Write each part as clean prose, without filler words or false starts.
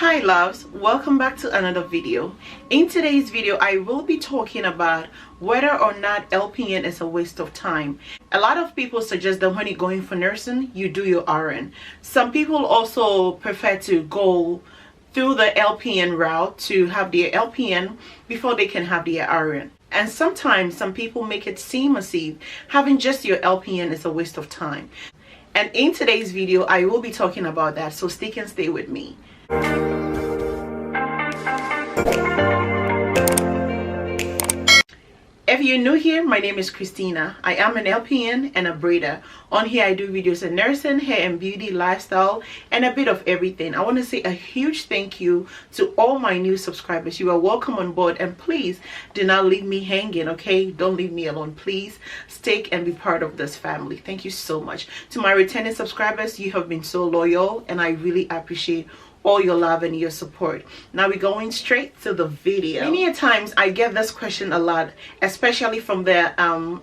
Hi loves, welcome back to another video. In today's video I will be talking about whether or not LPN is a waste of time. A lot of people suggest that when you're going for nursing you do your RN. Some people also prefer to go through the LPN route to have their LPN before they can have their RN. And sometimes some people make it seem as if having just your LPN is a waste of time. And in today's video I will be talking about that, so stick and stay with me. If you're new here, my name is Christina. I am an LPN and a braider. On here I do videos on nursing, hair and beauty, lifestyle, and a bit of everything. I want to say a huge thank you to all my new subscribers. You are welcome on board, and please do not leave me hanging, okay? Don't leave me alone. Please stick and be part of this family. Thank you so much. To my returning subscribers, you have been so loyal and I really appreciate all your love and your support. Now we're going straight to the video. Many a times I get this question a lot, especially from the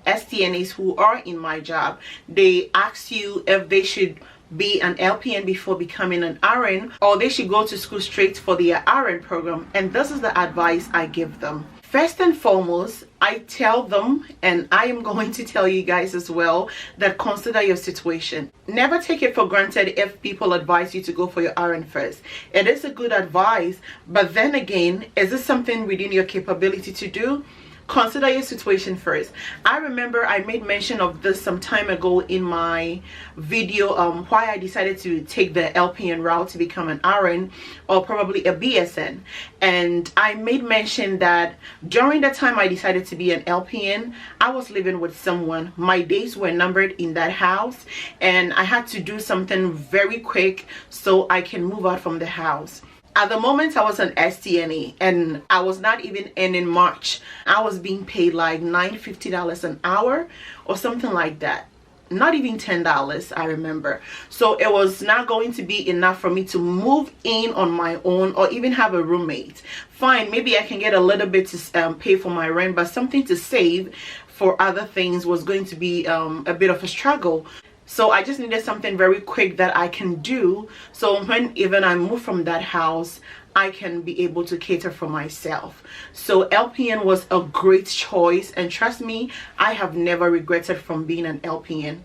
STNAs who are in my job. They ask you if they should be an LPN before becoming an RN, or they should go to school straight for their RN program, and this is the advice I give them. First and foremost, I tell them, and I am going to tell you guys as well, that consider your situation. Never take it for granted if people advise you to go for your RN first. It is a good advice, but then again, is this something within your capability to do? Consider your situation first. I remember I made mention of this some time ago in my video why I decided to take the LPN route to become an RN or probably a BSN, and I made mention that during the time I decided to be an LPN, I was living with someone. My days were numbered in that house and I had to do something very quick so I can move out from the house. At the moment I was an STNA and I was not even earning much. I was being paid like $9.50 an hour or something like that. Not even $10, I remember. So it was not going to be enough for me to move in on my own or even have a roommate. Fine, maybe I can get a little bit to pay for my rent, but something to save for other things was going to be a bit of a struggle. So I just needed something very quick that I can do, so when even I move from that house, I can be able to cater for myself. So LPN was a great choice, and trust me, I have never regretted from being an LPN.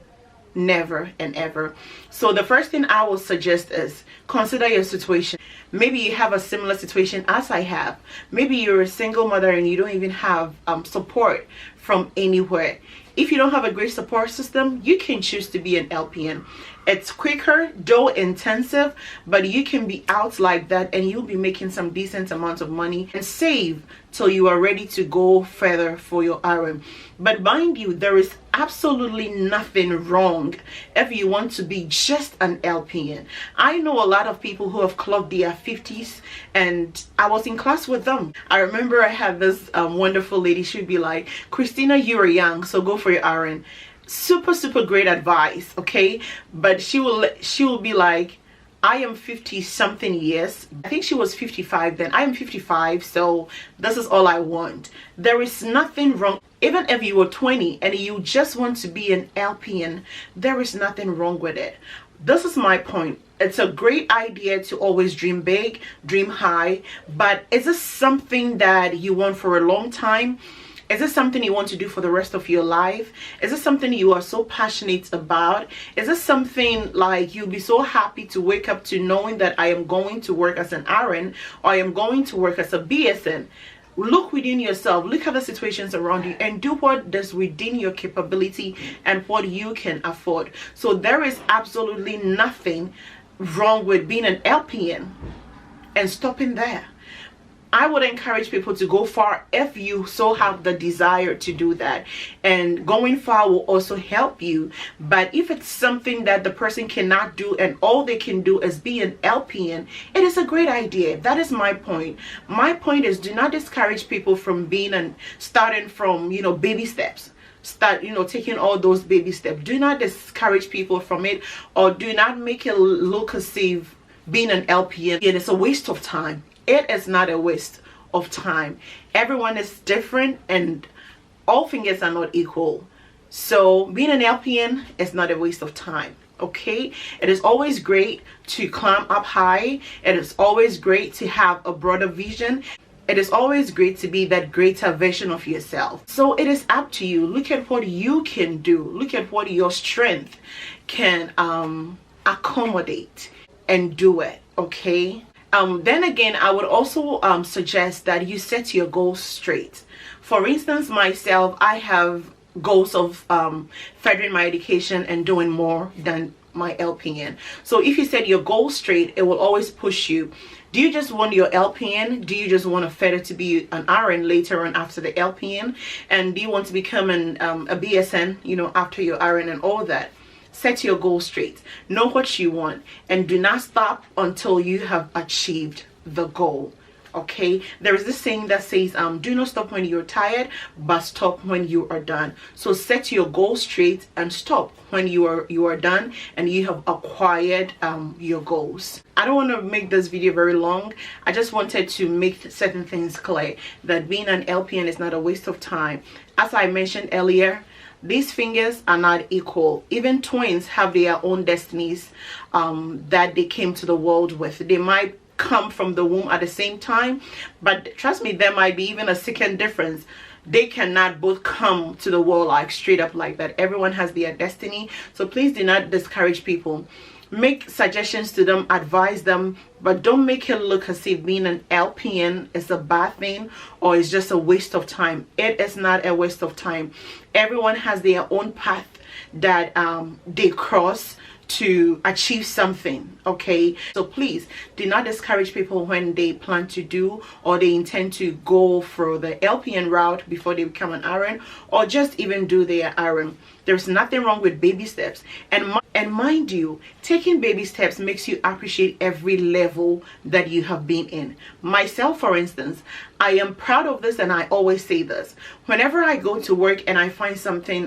Never and ever. So the first thing I will suggest is consider your situation. Maybe you have a similar situation as I have. Maybe you're a single mother and you don't even have support from anywhere. If you don't have a great support system, you can choose to be an LPN. It's quicker, though intensive, but you can be out like that and you'll be making some decent amount of money and save till you are ready to go further for your RN. But mind you, there is absolutely nothing wrong if you want to be just an LPN. I know a lot of people who have clocked their 50s, and I was in class with them. I remember I had this wonderful lady. She'd be like, Christina, you are young, so go for your RN. Super great advice, okay? But she will be like, I am 50 something years. I think she was 55 then. I am 55, so this is all I want. There is nothing wrong. Even if you were 20 and you just want to be an LPN, there is nothing wrong with it. This is my point. It's a great idea to always dream big, dream high, but is this something that you want for a long time? Is this something you want to do for the rest of your life? Is this something you are so passionate about? Is this something like you'll be so happy to wake up to knowing that I am going to work as an RN or I am going to work as a BSN? Look within yourself, look at the situations around you and do what is within your capability and what you can afford. So there is absolutely nothing wrong with being an LPN and stopping there. I would encourage people to go far if you so have the desire to do that, and going far will also help you. But if it's something that the person cannot do and all they can do is be an LPN, it is a great idea. That is my point. My point is, do not discourage people from being and starting from, you know, baby steps. Start, you know, taking all those baby steps. Do not discourage people from it, or do not make it look as if being an LPN it is a waste of time. It is not a waste of time. Everyone is different and all fingers are not equal. So being an LPN is not a waste of time. Okay, it is always great to climb up high. It is always great to have a broader vision. It is always great to be that greater version of yourself. So it is up to you. Look at what you can do. Look at what your strength can accommodate, and do it. Okay. Then again, I would also suggest that you set your goals straight. For instance, myself, I have goals of furthering my education and doing more than my LPN. So if you set your goals straight, it will always push you. Do you just want your LPN? Do you just want to further to be an RN later on after the LPN? And do you want to become a BSN, you know, after your RN and all that? Set your goals straight. Know what you want, and do not stop until you have achieved the goal. Okay, there is this saying that says do not stop when you're tired, but stop when you are done. So set your goal straight and stop when you are done and you have acquired your goals. I don't want to make this video very long. I just wanted to make certain things clear, that being an LPN is not a waste of time. As I mentioned earlier, these fingers are not equal. Even twins have their own destinies that they came to the world with. They might come from the womb at the same time, but trust me, there might be even a second difference. They cannot both come to the world like straight up like that. Everyone has their destiny. So please do not discourage people. Make suggestions to them, advise them, but don't make it look as if being an LPN is a bad thing or it's just a waste of time. It is not a waste of time. Everyone has their own path that they cross to achieve something. Okay, so please do not discourage people when they plan to do or they intend to go for the LPN route before they become an RN, or just even do their RN. There's nothing wrong with baby steps, and mind you, taking baby steps makes you appreciate every level that you have been in. Myself, for instance, I am proud of this, and I always say this whenever I go to work and I find something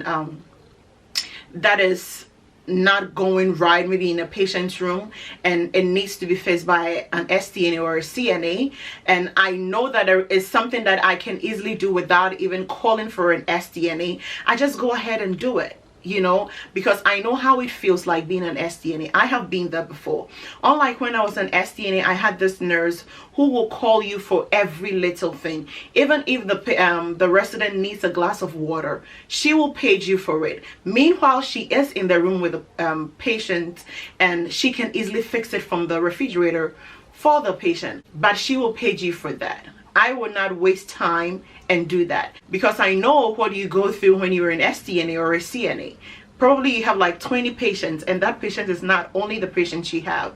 that is not going right, maybe in a patient's room, and it needs to be fixed by an STNA or a CNA, and I know that there is something that I can easily do without even calling for an STNA, I just go ahead and do it, you know, because I know how it feels like being an STNA. I have been there before. Unlike when I was an STNA, I had this nurse who will call you for every little thing. Even if the resident needs a glass of water, she will page you for it. Meanwhile, she is in the room with the patient, and she can easily fix it from the refrigerator for the patient, but she will page you for that. I will not waste time and do that, because I know what you go through when you're an STNA or a CNA. Probably you have like 20 patients, and that patient is not only the patient you have.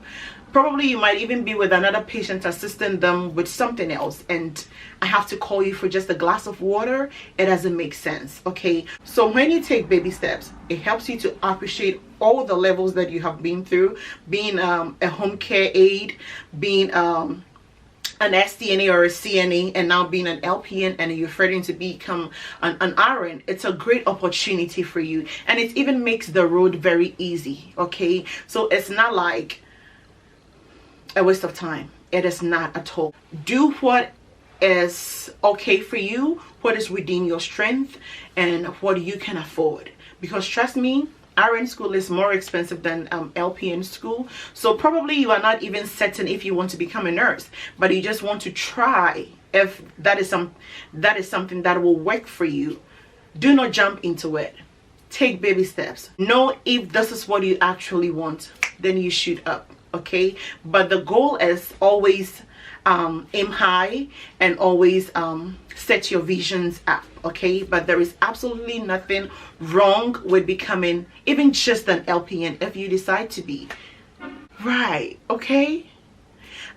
Probably you might even be with another patient assisting them with something else, and I have to call you for just a glass of water. It doesn't make sense. Okay, so when you take baby steps, it helps you to appreciate all the levels that you have been through, being a home care aide, being an STNA or a CNA, and now being an LPN, and you're starting to become an RN. It's a great opportunity for you, and it even makes the road very easy. Okay, so it's not like a waste of time. It is not at all. Do what is okay for you, what is within your strength, and what you can afford, because trust me, RN school is more expensive than LPN school. So probably you are not even certain if you want to become a nurse, but you just want to try if that is something that will work for you. Do not jump into it. Take baby steps. Know if this is what you actually want, then you shoot up. Okay, but the goal is always aim high and always set your visions up. Okay, but there is absolutely nothing wrong with becoming even just an LPN if you decide to be. Right? Okay.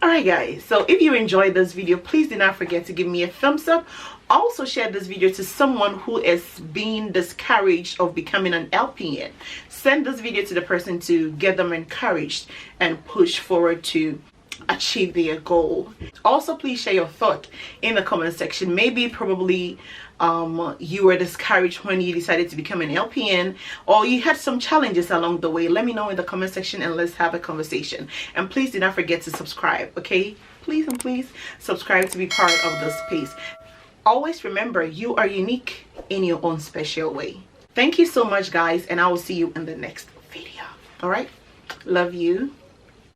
Alright guys, so if you enjoyed this video, please do not forget to give me a thumbs up. Also share this video to someone who is being discouraged of becoming an LPN. Send this video to the person to get them encouraged and push forward to achieve their goal. Also, please share your thought in the comment section. Maybe probably you were discouraged when you decided to become an LPN, or you had some challenges along the way. Let me know in the comment section and let's have a conversation. And please do not forget to subscribe. Okay, please and please subscribe to be part of this space. Always remember, you are unique in your own special way. Thank you so much guys, and I will see you in the next video. All right, love you.